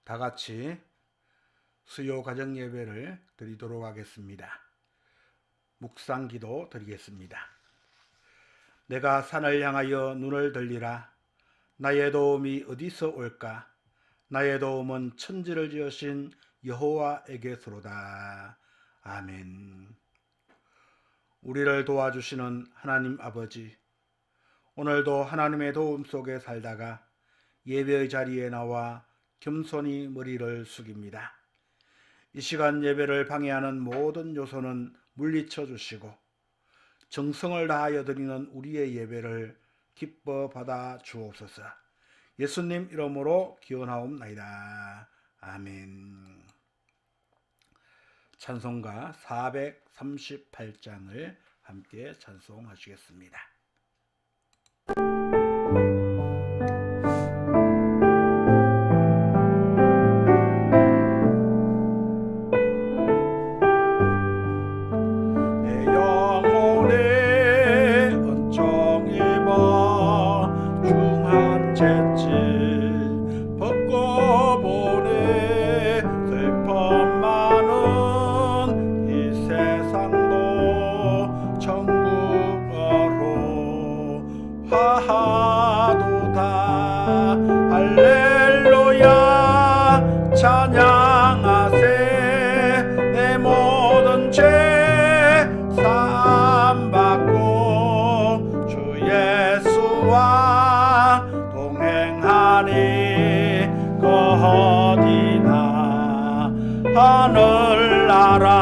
다 같이 수요 가정 예배를 드리도록 하겠습니다. 묵상 기도 드리겠습니다. 내가 산을 향하여 눈을 들리라. 나의 도움이 어디서 올까? 나의 도움은 천지를 지으신 여호와에게서로다. 아멘. 우리를 도와주시는 하나님 아버지, 오늘도 하나님의 도움 속에 살다가 예배의 자리에 나와 겸손히 머리를 숙입니다. 이 시간 예배를 방해하는 모든 요소는 물리쳐 주시고 정성을 다하여 드리는 우리의 예배를 기뻐 받아 주옵소서. 예수님 이름으로 기원하옵나이다. 아멘. 찬송가 438장을 함께 찬송하시겠습니다. 할렐루야 찬양하세. 내 모든 죄 사함받고 주 예수와 동행하니 그 어디나 하늘나라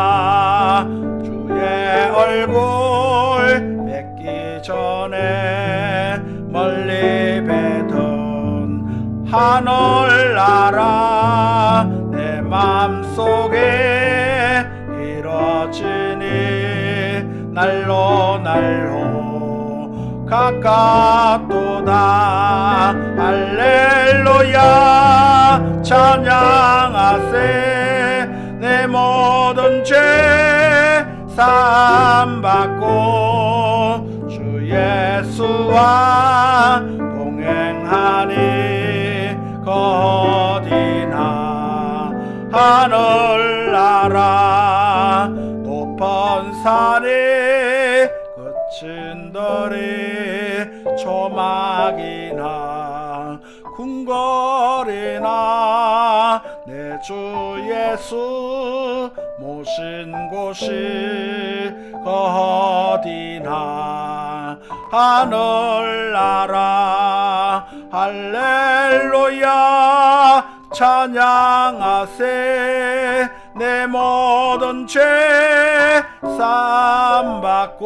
주의 얼굴 뵙기 전에 멀리 뵈던 하늘나라 내 맘속에 이뤄지니 날로 가깝도다. 할렐루야 찬양하세. 내 모든 죄 사함받고 주 예수와 동행하니 그 어디나 하늘나라 높은 산이 그친 들이 초막이나 궁궐이나 내 주 예수 모신 곳이 그 어디나 하늘나라 할렐루야 찬양하세. 내 모든 죄 사함받고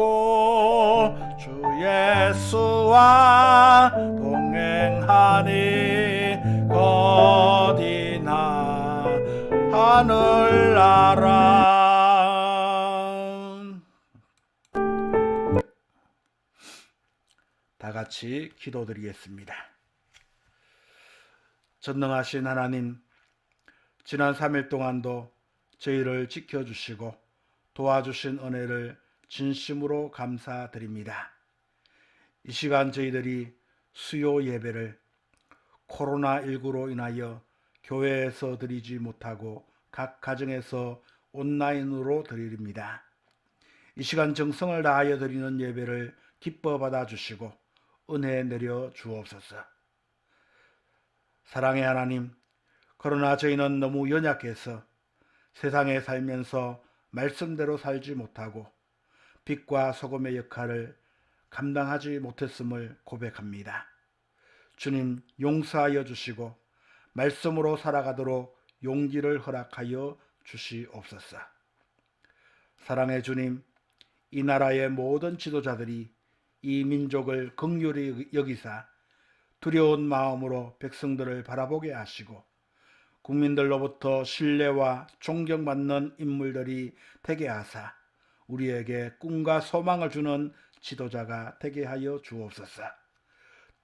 주 예수와 동행하니 그 어디나 하늘나라. 다 같이 기도드리겠습니다. 전능하신 하나님, 지난 3일 동안도 저희를 지켜주시고 도와주신 은혜를 진심으로 감사드립니다. 이 시간 저희들이 수요 예배를 코로나19로 인하여 교회에서 드리지 못하고 각 가정에서 온라인으로 드립니다. 이 시간 정성을 다하여 드리는 예배를 기뻐 받아주시고 은혜 내려 주옵소서. 사랑의 하나님, 그러나 저희는 너무 연약해서 세상에 살면서 말씀대로 살지 못하고 빛과 소금의 역할을 감당하지 못했음을 고백합니다. 주님 용서하여 주시고 말씀으로 살아가도록 용기를 허락하여 주시옵소서. 사랑의 주님, 이 나라의 모든 지도자들이 이 민족을 긍휼히 여기사 두려운 마음으로 백성들을 바라보게 하시고 국민들로부터 신뢰와 존경받는 인물들이 되게 하사 우리에게 꿈과 소망을 주는 지도자가 되게 하여 주옵소서.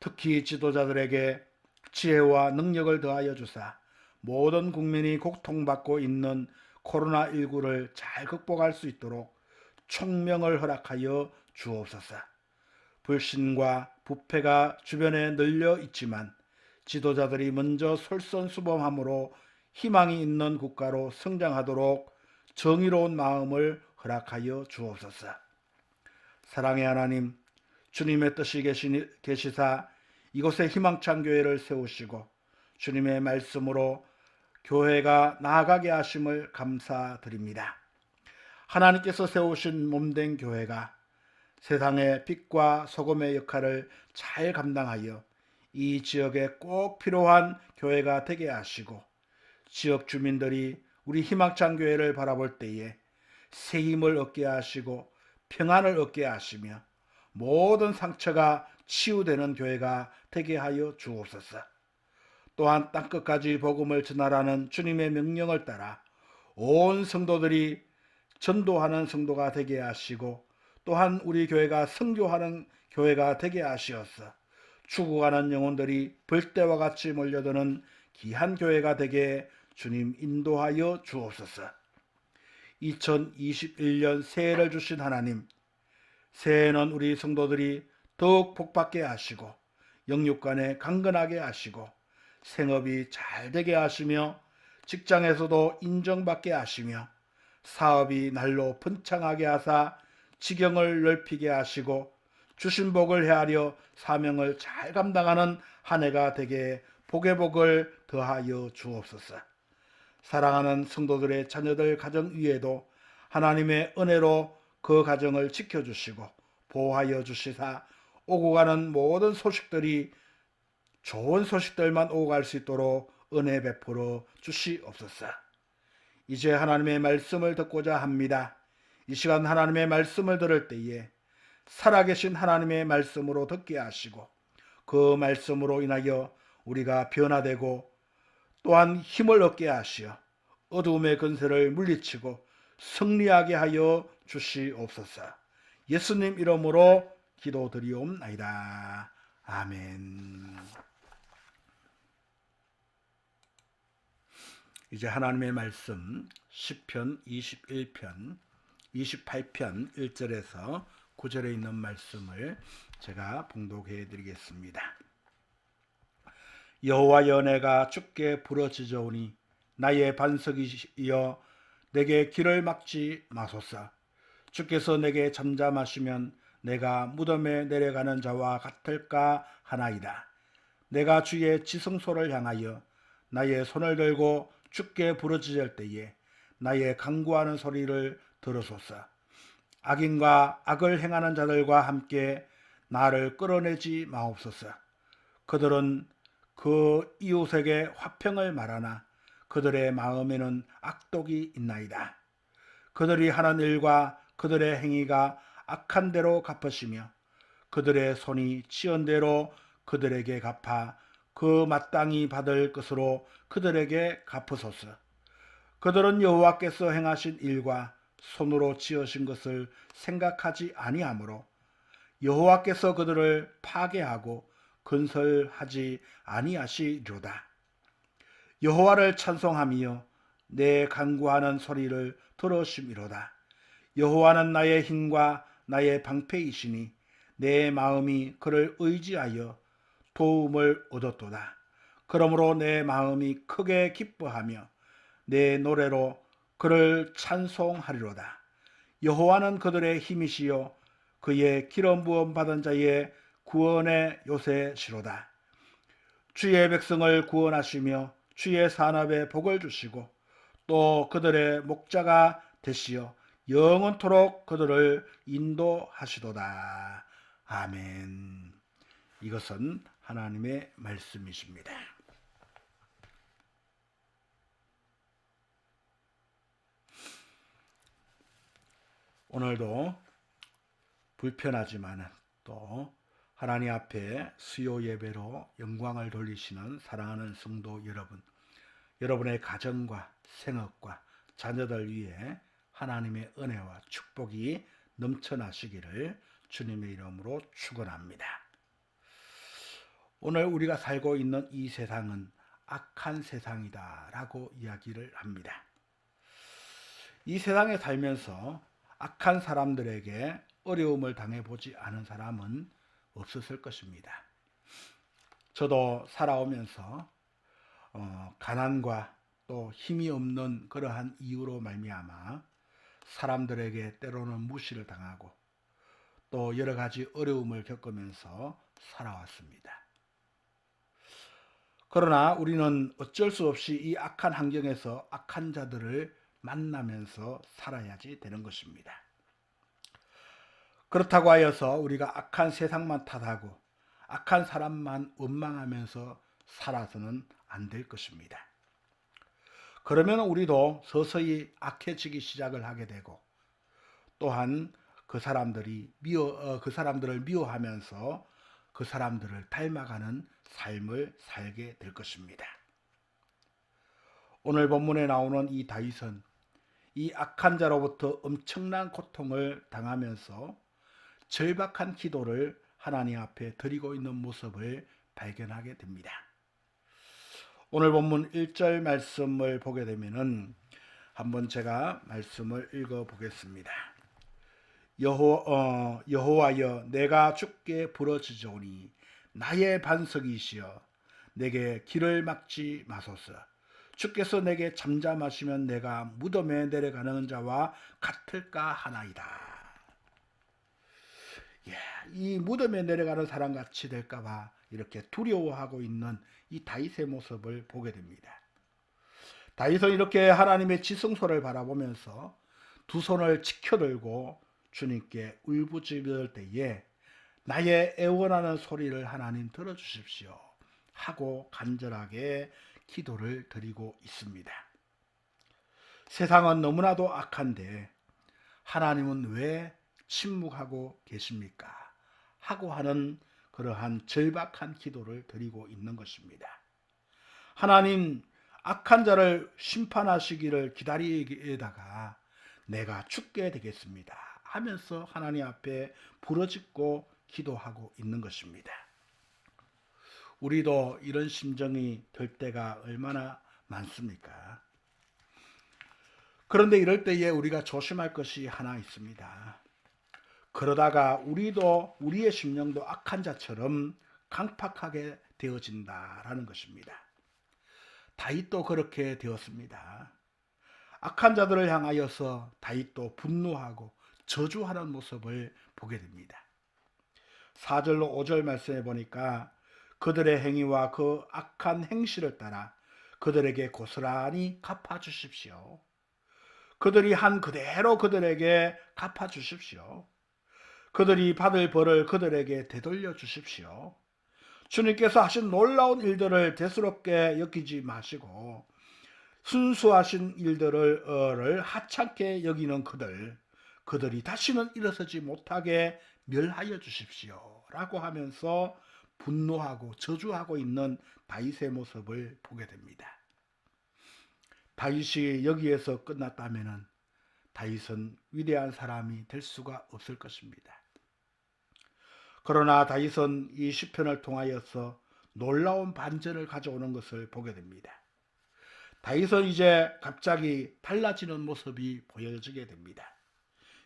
특히 지도자들에게 지혜와 능력을 더하여 주사 모든 국민이 고통받고 있는 코로나19를 잘 극복할 수 있도록 총명을 허락하여 주옵소서. 불신과 부패가 주변에 널려 있지만 지도자들이 먼저 솔선수범함으로 희망이 있는 국가로 성장하도록 정의로운 마음을 허락하여 주옵소서. 사랑의 하나님, 주님의 뜻이 계시사 이곳에 희망찬 교회를 세우시고 주님의 말씀으로 교회가 나아가게 하심을 감사드립니다. 하나님께서 세우신 몸된 교회가 세상의 빛과 소금의 역할을 잘 감당하여 이 지역에 꼭 필요한 교회가 되게 하시고 지역 주민들이 우리 희망찬 교회를 바라볼 때에 새 힘을 얻게 하시고 평안을 얻게 하시며 모든 상처가 치유되는 교회가 되게 하여 주옵소서. 또한 땅끝까지 복음을 전하라는 주님의 명령을 따라 온 성도들이 전도하는 성도가 되게 하시고 또한 우리 교회가 선교하는 교회가 되게 하시어서 죽어가는 영혼들이 벌떼와 같이 몰려드는 귀한 교회가 되게 주님 인도하여 주옵소서. 2021년 새해를 주신 하나님, 새해에는 우리 성도들이 더욱 복받게 하시고 영육간에 강건하게 하시고 생업이 잘 되게 하시며 직장에서도 인정받게 하시며 사업이 날로 번창하게 하사 지경을 넓히게 하시고 주신 복을 헤아려 사명을 잘 감당하는 한 해가 되게 복의 복을 더하여 주옵소서. 사랑하는 성도들의 자녀들 가정 위에도 하나님의 은혜로 그 가정을 지켜주시고 보호하여 주시사 오고 가는 모든 소식들이 좋은 소식들만 오고 갈 수 있도록 은혜 베풀어 주시옵소서. 이제 하나님의 말씀을 듣고자 합니다. 이 시간 하나님의 말씀을 들을 때에 살아계신 하나님의 말씀으로 듣게 하시고 그 말씀으로 인하여 우리가 변화되고 또한 힘을 얻게 하시어 어두움의 근세를 물리치고 승리하게 하여 주시옵소서. 예수님 이름으로 기도드리옵나이다. 아멘. 이제 하나님의 말씀 시편 21편 28편 1절에서 9절에 있는 말씀을 제가 봉독해 드리겠습니다. 여호와 연애가 주께 부러지져오니 나의 반석이여 내게 길을 막지 마소서. 주께서 내게 잠잠하시면 내가 무덤에 내려가는 자와 같을까 하나이다. 내가 주의 지성소를 향하여 나의 손을 들고 주께 부르짖을 때에 나의 간구하는 소리를 들으소서. 악인과 악을 행하는 자들과 함께 나를 끌어내지 마옵소서. 그들은 그 이웃에게 화평을 말하나 그들의 마음에는 악독이 있나이다. 그들이 하는 일과 그들의 행위가 악한 대로 갚으시며 그들의 손이 치은 대로 그들에게 갚아 그 마땅히 받을 것으로 그들에게 갚으소서. 그들은 여호와께서 행하신 일과 손으로 지으신 것을 생각하지 아니하므로 여호와께서 그들을 파괴하고 건설하지 아니하시리로다. 여호와를 찬송하며 내 간구하는 소리를 들으심이로다. 여호와는 나의 힘과 나의 방패이시니 내 마음이 그를 의지하여 도움을 얻었도다. 그러므로 내 마음이 크게 기뻐하며 내 노래로 그를 찬송하리로다. 여호와는 그들의 힘이시요 그의 기름 부음 받은 자의 구원의 요새시로다. 주의 백성을 구원하시며 주의 산업에 복을 주시고 또 그들의 목자가 되시어 영원토록 그들을 인도하시도다. 아멘. 이것은 하나님의 말씀이십니다. 오늘도 불편하지만 또 하나님 앞에 수요 예배로 영광을 돌리시는 사랑하는 성도 여러분, 여러분의 가정과 생업과 자녀들 위해 하나님의 은혜와 축복이 넘쳐나시기를 주님의 이름으로 축원합니다. 오늘 우리가 살고 있는 이 세상은 악한 세상이다 라고 이야기를 합니다. 이 세상에 살면서 악한 사람들에게 어려움을 당해보지 않은 사람은 없었을 것입니다. 저도 살아오면서 가난과 또 힘이 없는 그러한 이유로 말미암아 사람들에게 때로는 무시를 당하고 또 여러 가지 어려움을 겪으면서 살아왔습니다. 그러나 우리는 어쩔 수 없이 이 악한 환경에서 악한 자들을 만나면서 살아야지 되는 것입니다. 그렇다고 하여서 우리가 악한 세상만 탓하고 악한 사람만 원망하면서 살아서는 안 될 것입니다. 그러면 우리도 서서히 악해지기 시작을 하게 되고 또한 그 사람들을 미워하면서 그 사람들을 닮아가는 삶을 살게 될 것입니다. 오늘 본문에 나오는 이 다윗은 이 악한 자로부터 엄청난 고통을 당하면서 절박한 기도를 하나님 앞에 드리고 있는 모습을 발견하게 됩니다. 오늘 본문 1절 말씀을 보게 되면은 한번 제가 말씀을 읽어 보겠습니다. 여호와여 내가 주께 부르짖으오니 나의 반석이시여 내게 길을 막지 마소서. 주께서 내게 잠잠하시면 내가 무덤에 내려가는 자와 같을까 하나이다. 이 무덤에 내려가는 사람같이 될까봐 이렇게 두려워하고 있는 이 다윗의 모습을 보게 됩니다. 다윗은 이렇게 하나님의 지성소를 바라보면서 두 손을 치켜들고 주님께 울부짖을 때에 나의 애원하는 소리를 하나님 들어주십시오 하고 간절하게 기도를 드리고 있습니다. 세상은 너무나도 악한데 하나님은 왜 침묵하고 계십니까? 하고 하는 그러한 절박한 기도를 드리고 있는 것입니다. 하나님 악한 자를 심판하시기를 기다리다가 내가 죽게 되겠습니다 하면서 하나님 앞에 부르짖고 기도하고 있는 것입니다. 우리도 이런 심정이 될 때가 얼마나 많습니까? 그런데 이럴 때에 우리가 조심할 것이 하나 있습니다. 그러다가 우리의 심령도 악한 자처럼 강팍하게 되어진다라는 것입니다. 다윗도 그렇게 되었습니다. 악한 자들을 향하여서 다윗도 분노하고 저주하는 모습을 보게 됩니다. 4절로 5절 말씀해 보니까 그들의 행위와 그 악한 행실을 따라 그들에게 고스란히 갚아주십시오. 그들이 한 그대로 그들에게 갚아주십시오. 그들이 받을 벌을 그들에게 되돌려 주십시오. 주님께서 하신 놀라운 일들을 대수롭게 여기지 마시고 순수하신 일들을 하찮게 여기는 그들이 다시는 일어서지 못하게 멸하여 주십시오 라고 하면서 분노하고 저주하고 있는 다윗의 모습을 보게 됩니다. 다윗이 여기에서 끝났다면 다윗은 위대한 사람이 될 수가 없을 것입니다. 그러나 다윗은 이 시편을 통하여서 놀라운 반전을 가져오는 것을 보게 됩니다. 다윗은 이제 갑자기 달라지는 모습이 보여지게 됩니다.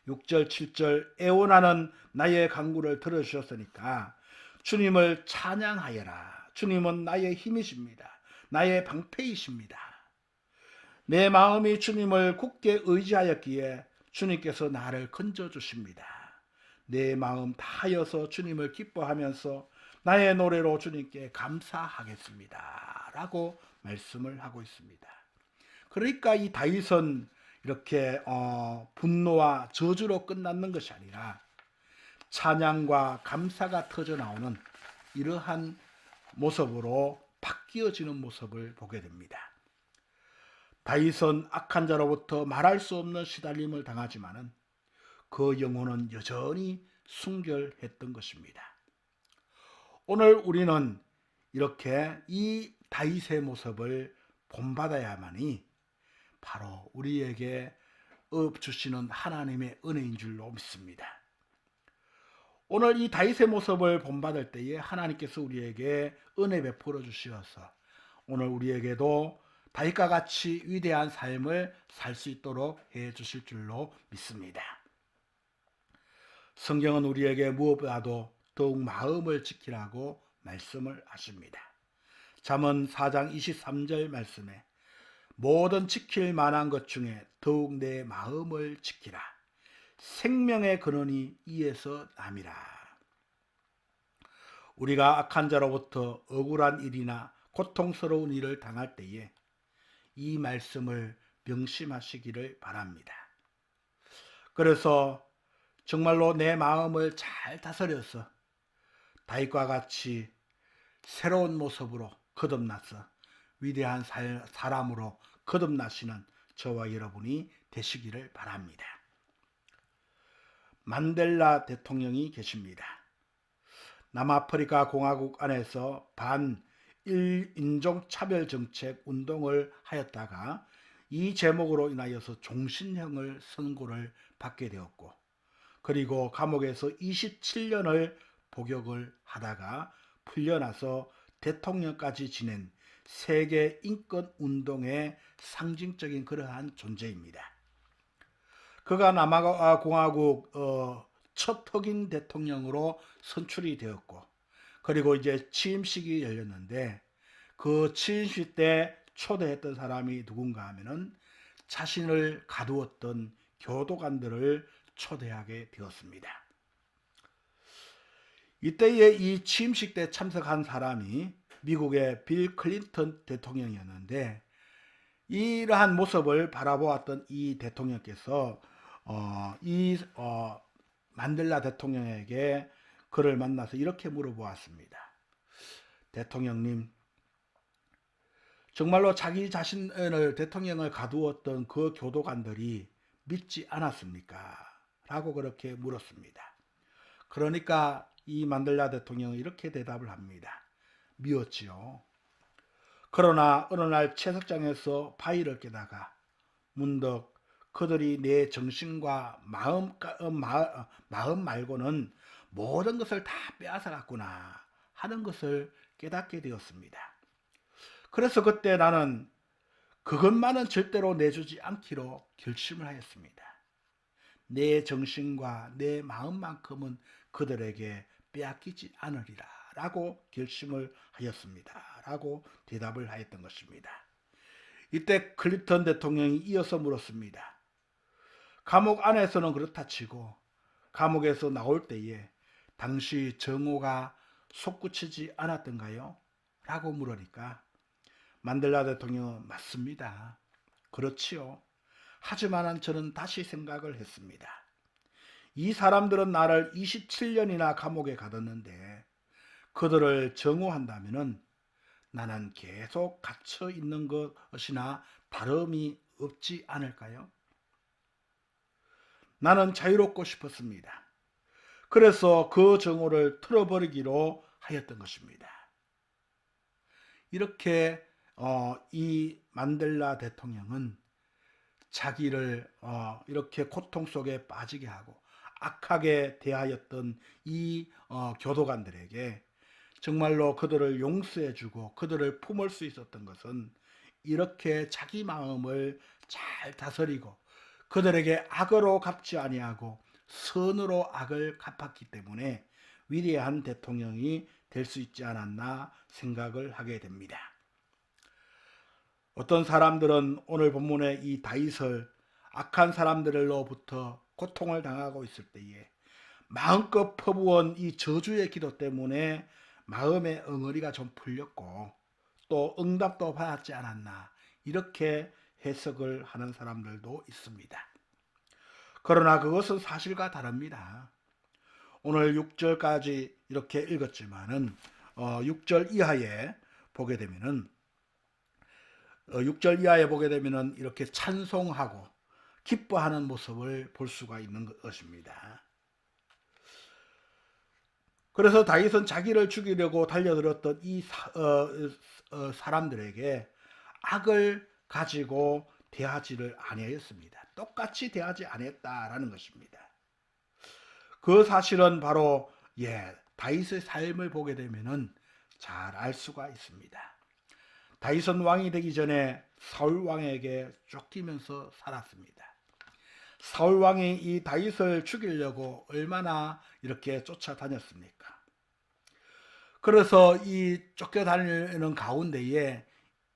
6절 7절 애원하는 나의 간구를 들어주셨으니까 주님을 찬양하여라. 주님은 나의 힘이십니다. 나의 방패이십니다. 내 마음이 주님을 굳게 의지하였기에 주님께서 나를 건져주십니다. 내 마음 다하여서 주님을 기뻐하면서 나의 노래로 주님께 감사하겠습니다 라고 말씀을 하고 있습니다. 그러니까 이 다윗은 이렇게 분노와 저주로 끝났는 것이 아니라 찬양과 감사가 터져나오는 이러한 모습으로 바뀌어지는 모습을 보게 됩니다. 다윗은 악한 자로부터 말할 수 없는 시달림을 당하지만은 그 영혼은 여전히 순결했던 것입니다. 오늘 우리는 이렇게 이 다윗의 모습을 본받아야만이 바로 우리에게 주시는 하나님의 은혜인 줄로 믿습니다. 오늘 이 다윗의 모습을 본받을 때에 하나님께서 우리에게 은혜 베풀어 주시어서 오늘 우리에게도 다윗과 같이 위대한 삶을 살 수 있도록 해 주실 줄로 믿습니다. 성경은 우리에게 무엇보다도 더욱 마음을 지키라고 말씀을 하십니다. 잠언 4장 23절 말씀에 모든 지킬 만한 것 중에 더욱 내 마음을 지키라. 생명의 근원이 이에서 남이라. 우리가 악한 자로부터 억울한 일이나 고통스러운 일을 당할 때에 이 말씀을 명심하시기를 바랍니다. 그래서 정말로 내 마음을 잘 다스려서 다윗과 같이 새로운 모습으로 거듭나서 위대한 사람으로 거듭나시는 저와 여러분이 되시기를 바랍니다. 만델라 대통령이 계십니다. 남아프리카 공화국 안에서 반인종 차별 정책 운동을 하였다가 이 제목으로 인하여서 종신형을 선고를 받게 되었고, 그리고 감옥에서 27년을 복역을 하다가 풀려나서 대통령까지 지낸 세계 인권 운동의 상징적인 그러한 존재입니다. 그가 남아공화국 첫 흑인 대통령으로 선출이 되었고, 그리고 이제 취임식이 열렸는데 그 취임식 때 초대했던 사람이 누군가 하면은 자신을 가두었던 교도관들을 초대하게 되었습니다. 이때에 이 취임식 때 참석한 사람이 미국의 빌 클린턴 대통령이었는데, 이러한 모습을 바라보았던 이 대통령께서 만델라 대통령에게 그를 만나서 이렇게 물어보았습니다. 대통령님, 정말로 자기 자신을 대통령을 가두었던 그 교도관들이 믿지 않았습니까? 라고 그렇게 물었습니다. 그러니까 이 만델라 대통령은 이렇게 대답을 합니다. 미웠지요. 그러나 어느 날 채석장에서 파일을 깨다가 문득 그들이 내 정신과 마음 말고는 모든 것을 다 빼앗아 갔구나 하는 것을 깨닫게 되었습니다. 그래서 그때 나는 그것만은 절대로 내주지 않기로 결심을 하였습니다. 내 정신과 내 마음만큼은 그들에게 빼앗기지 않으리라 라고 결심을 하였습니다 라고 대답을 하였던 것입니다. 이때 클린턴 대통령이 이어서 물었습니다. 감옥 안에서는 그렇다 치고 감옥에서 나올 때에 당시 정오가 솟구치지 않았던가요? 라고 물으니까 만델라 대통령은 맞습니다. 그렇지요. 하지만 저는 다시 생각을 했습니다. 이 사람들은 나를 27년이나 감옥에 가뒀는데 그들을 정오한다면 나는 계속 갇혀 있는 것이나 다름이 없지 않을까요? 나는 자유롭고 싶었습니다. 그래서 그 정오를 틀어버리기로 하였던 것입니다. 이렇게 이 만델라 대통령은 자기를 이렇게 고통 속에 빠지게 하고 악하게 대하였던 이 교도관들에게 정말로 그들을 용서해주고 그들을 품을 수 있었던 것은 이렇게 자기 마음을 잘 다스리고 그들에게 악으로 갚지 아니하고 선으로 악을 갚았기 때문에 위대한 대통령이 될 수 있지 않았나 생각을 하게 됩니다. 어떤 사람들은 오늘 본문의 이 다윗을 악한 사람들로부터 고통을 당하고 있을 때에 마음껏 퍼부은 이 저주의 기도 때문에 마음의 엉어리가 좀 풀렸고 또 응답도 받았지 않았나 이렇게 해석을 하는 사람들도 있습니다. 그러나 그것은 사실과 다릅니다. 오늘 6절까지 이렇게 읽었지만은 6절 이하에 보게 되면은 6절 이하에 보게 되면은 이렇게 찬송하고 기뻐하는 모습을 볼 수가 있는 것입니다. 그래서 다윗은 자기를 죽이려고 달려들었던 이 사람들에게 악을 가지고 대하지를 아니하였습니다. 똑같이 대하지 않았다라는 것입니다. 그 사실은 바로 다윗의 삶을 보게 되면은 잘 알 수가 있습니다. 다윗은 왕이 되기 전에 사울 왕에게 쫓기면서 살았습니다. 사울 왕이 이 다윗을 죽이려고 얼마나 이렇게 쫓아다녔습니까? 그래서 이 쫓겨다니는 가운데에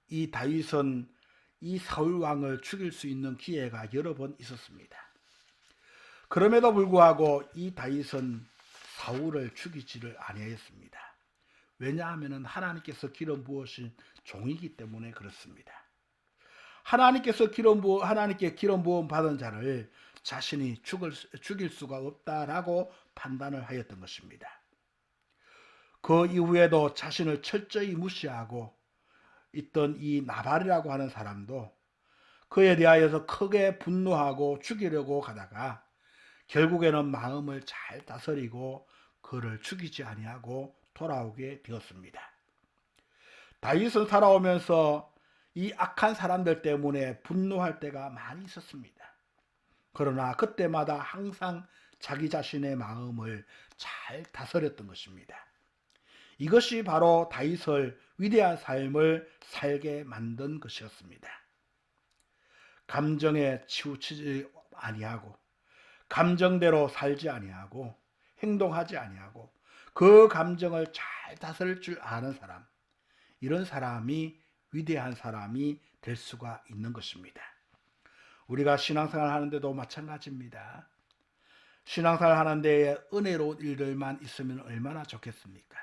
이 다윗은 이 사울 왕을 죽일 수 있는 기회가 여러 번 있었습니다. 그럼에도 불구하고 이 다윗은 사울을 죽이지를 아니하였습니다. 왜냐하면 하나님께서 기름 부으신 종이기 때문에 그렇습니다. 하나님께 기름 부음 받은 자를 자신이 죽일 수가 없다라고 판단을 하였던 것입니다. 그 이후에도 자신을 철저히 무시하고 있던 이 나발이라고 하는 사람도 그에 대하여서 크게 분노하고 죽이려고 가다가 결국에는 마음을 잘 다스리고 그를 죽이지 아니하고 돌아오게 되었습니다. 다윗은 살아오면서 이 악한 사람들 때문에 분노할 때가 많이 있었습니다. 그러나 그때마다 항상 자기 자신의 마음을 잘 다스렸던 것입니다. 이것이 바로 다윗을 위대한 삶을 살게 만든 것이었습니다. 감정에 치우치지 아니하고 감정대로 살지 아니하고 행동하지 아니하고 그 감정을 잘 다스릴 줄 아는 사람, 이런 사람이 위대한 사람이 될 수가 있는 것입니다. 우리가 신앙생활 하는데도 마찬가지입니다. 신앙생활 하는데 은혜로운 일들만 있으면 얼마나 좋겠습니까?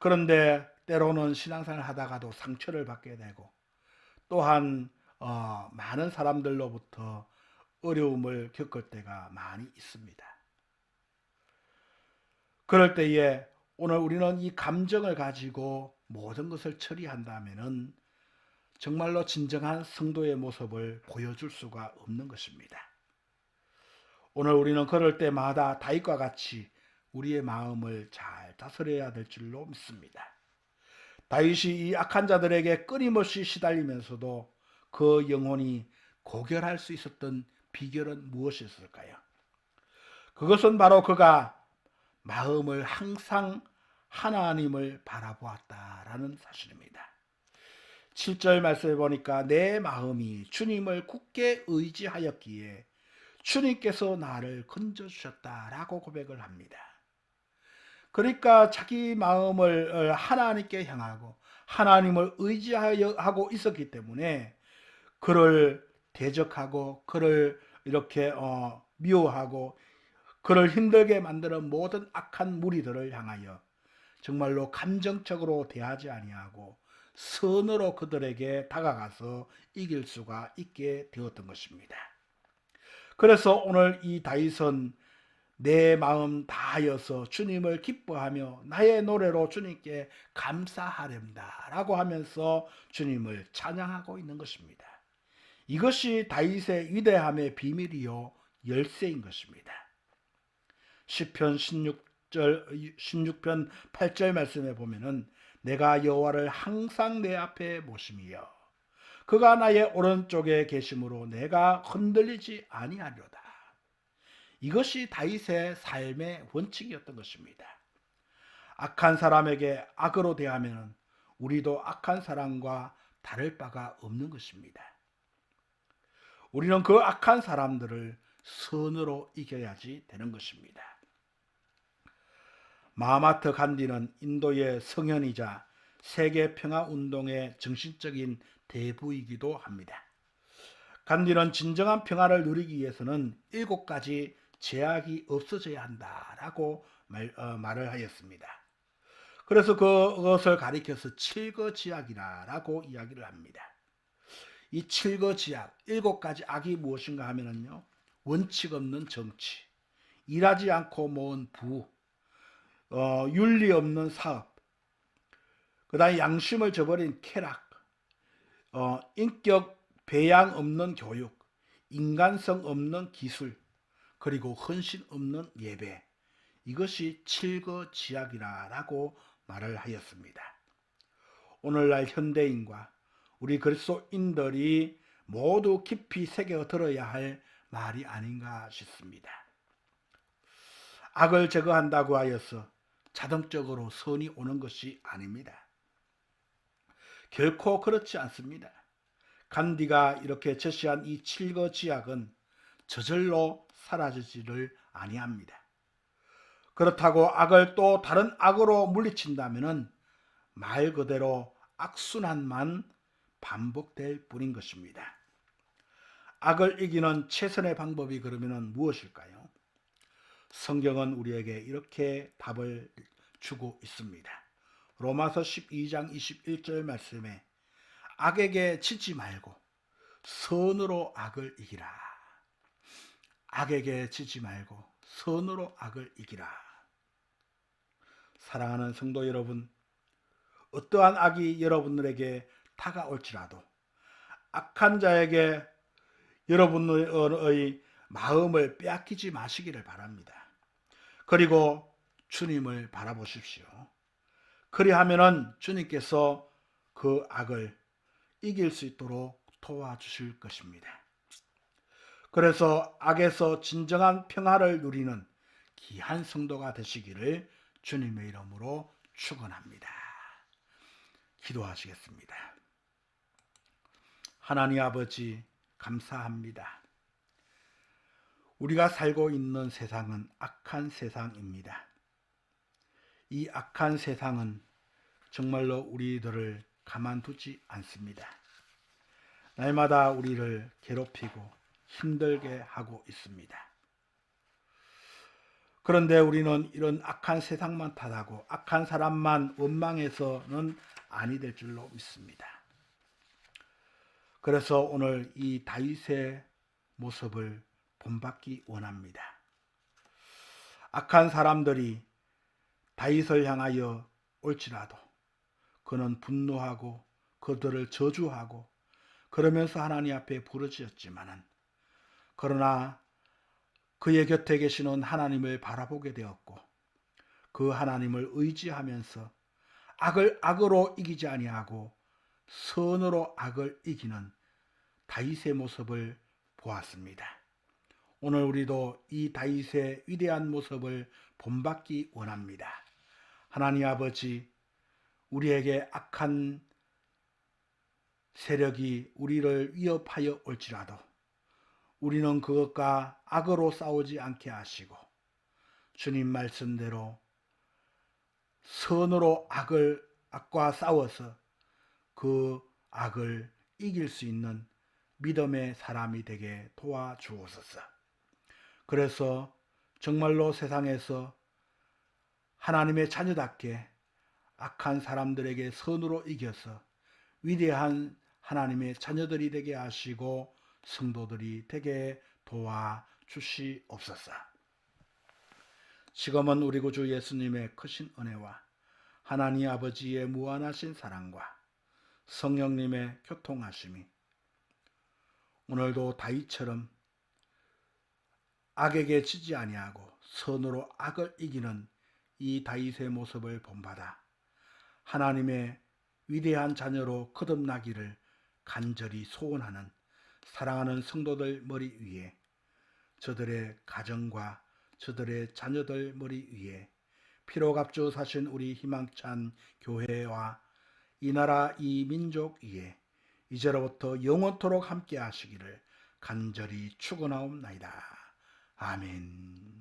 그런데 때로는 신앙생활 하다가도 상처를 받게 되고 또한 많은 사람들로부터 어려움을 겪을 때가 많이 있습니다. 그럴 때에 오늘 우리는 이 감정을 가지고 모든 것을 처리한다면 정말로 진정한 성도의 모습을 보여줄 수가 없는 것입니다. 오늘 우리는 그럴 때마다 다윗과 같이 우리의 마음을 잘 다스려야 될 줄로 믿습니다. 다윗이 이 악한 자들에게 끊임없이 시달리면서도 그 영혼이 고결할 수 있었던 비결은 무엇이었을까요? 그것은 바로 그가 마음을 항상 하나님을 바라보았다라는 사실입니다. 7절 말씀에 보니까 내 마음이 주님을 굳게 의지하였기에 주님께서 나를 건져주셨다라고 고백을 합니다. 그러니까 자기 마음을 하나님께 향하고 하나님을 의지하고 있었기 때문에 그를 대적하고 그를 이렇게 미워하고 그를 힘들게 만드는 모든 악한 무리들을 향하여 정말로 감정적으로 대하지 아니하고 선으로 그들에게 다가가서 이길 수가 있게 되었던 것입니다. 그래서 오늘 이 다윗은 내 마음 다하여서 주님을 기뻐하며 나의 노래로 주님께 감사하렵니다 라고 하면서 주님을 찬양하고 있는 것입니다. 이것이 다윗의 위대함의 비밀이요 열쇠인 것입니다. 시편 16편 8절 말씀에 보면은 내가 여호와를 항상 내 앞에 모심이여 그가 나의 오른쪽에 계심으로 내가 흔들리지 아니하려다. 이것이 다윗의 삶의 원칙이었던 것입니다. 악한 사람에게 악으로 대하면 우리도 악한 사람과 다를 바가 없는 것입니다. 우리는 그 악한 사람들을 선으로 이겨야지 되는 것입니다. 마하마트 간디는 인도의 성현이자 세계 평화 운동의 정신적인 대부이기도 합니다. 간디는 진정한 평화를 누리기 위해서는 7가지 제약이 없어져야 한다라고 말을 하였습니다. 그래서 그것을 가리켜서 7거지약이라고 이야기를 합니다. 이 7거지약, 7가지 악이 무엇인가 하면은요, 원칙 없는 정치, 일하지 않고 모은 부, 윤리 없는 사업, 그 다음에 양심을 저버린 쾌락, 인격 배양 없는 교육, 인간성 없는 기술, 그리고 헌신 없는 예배, 이것이 7거지약이라고 말을 하였습니다. 오늘날 현대인과 우리 그리스도인들이 모두 깊이 새겨 들어야 할 말이 아닌가 싶습니다. 악을 제거한다고 하여서 자동적으로 선이 오는 것이 아닙니다. 결코 그렇지 않습니다. 간디가 이렇게 제시한 이 7거지약은 저절로 사라지지를 아니합니다. 그렇다고 악을 또 다른 악으로 물리친다면 말 그대로 악순환만 반복될 뿐인 것입니다. 악을 이기는 최선의 방법이 그러면 무엇일까요? 성경은 우리에게 이렇게 답을 주고 있습니다. 로마서 12장 21절 말씀에 악에게 지지 말고 선으로 악을 이기라. 악에게 지지 말고 선으로 악을 이기라. 사랑하는 성도 여러분, 어떠한 악이 여러분들에게 다가올지라도 악한 자에게 여러분의 마음을 빼앗기지 마시기를 바랍니다. 그리고 주님을 바라보십시오. 그리하면은 주님께서 그 악을 이길 수 있도록 도와주실 것입니다. 그래서 악에서 진정한 평화를 누리는 귀한 성도가 되시기를 주님의 이름으로 축원합니다. 기도하시겠습니다. 하나님 아버지, 감사합니다. 우리가 살고 있는 세상은 악한 세상입니다. 이 악한 세상은 정말로 우리들을 가만두지 않습니다. 날마다 우리를 괴롭히고 힘들게 하고 있습니다. 그런데 우리는 이런 악한 세상만 탓하고 악한 사람만 원망해서는 아니 될 줄로 믿습니다. 그래서 오늘 이 다윗의 모습을 본받기 원합니다. 악한 사람들이 다윗을 향하여 올지라도 그는 분노하고 그들을 저주하고 그러면서 하나님 앞에 부르짖었지만은 그러나 그의 곁에 계시는 하나님을 바라보게 되었고 그 하나님을 의지하면서 악을 악으로 이기지 아니하고 선으로 악을 이기는 다윗의 모습을 보았습니다. 오늘 우리도 이 다윗의 위대한 모습을 본받기 원합니다. 하나님 아버지, 우리에게 악한 세력이 우리를 위협하여 올지라도 우리는 그것과 악으로 싸우지 않게 하시고 주님 말씀대로 선으로 악과 싸워서 그 악을 이길 수 있는 믿음의 사람이 되게 도와주옵소서. 그래서 정말로 세상에서 하나님의 자녀답게 악한 사람들에게 선으로 이겨서 위대한 하나님의 자녀들이 되게 하시고 성도들이 되게 도와주시옵소서. 지금은 우리 구주 예수님의 크신 은혜와 하나님 아버지의 무한하신 사랑과 성령님의 교통하심이 오늘도 다윗처럼 악에게 지지 아니하고 선으로 악을 이기는 이 다윗의 모습을 본받아 하나님의 위대한 자녀로 거듭나기를 간절히 소원하는 사랑하는 성도들 머리 위에 저들의 가정과 저들의 자녀들 머리 위에 피로 값주 사신 우리 희망찬 교회와 이 나라 이 민족 위에 이제로부터 영원토록 함께 하시기를 간절히 축원하옵나이다. 아멘.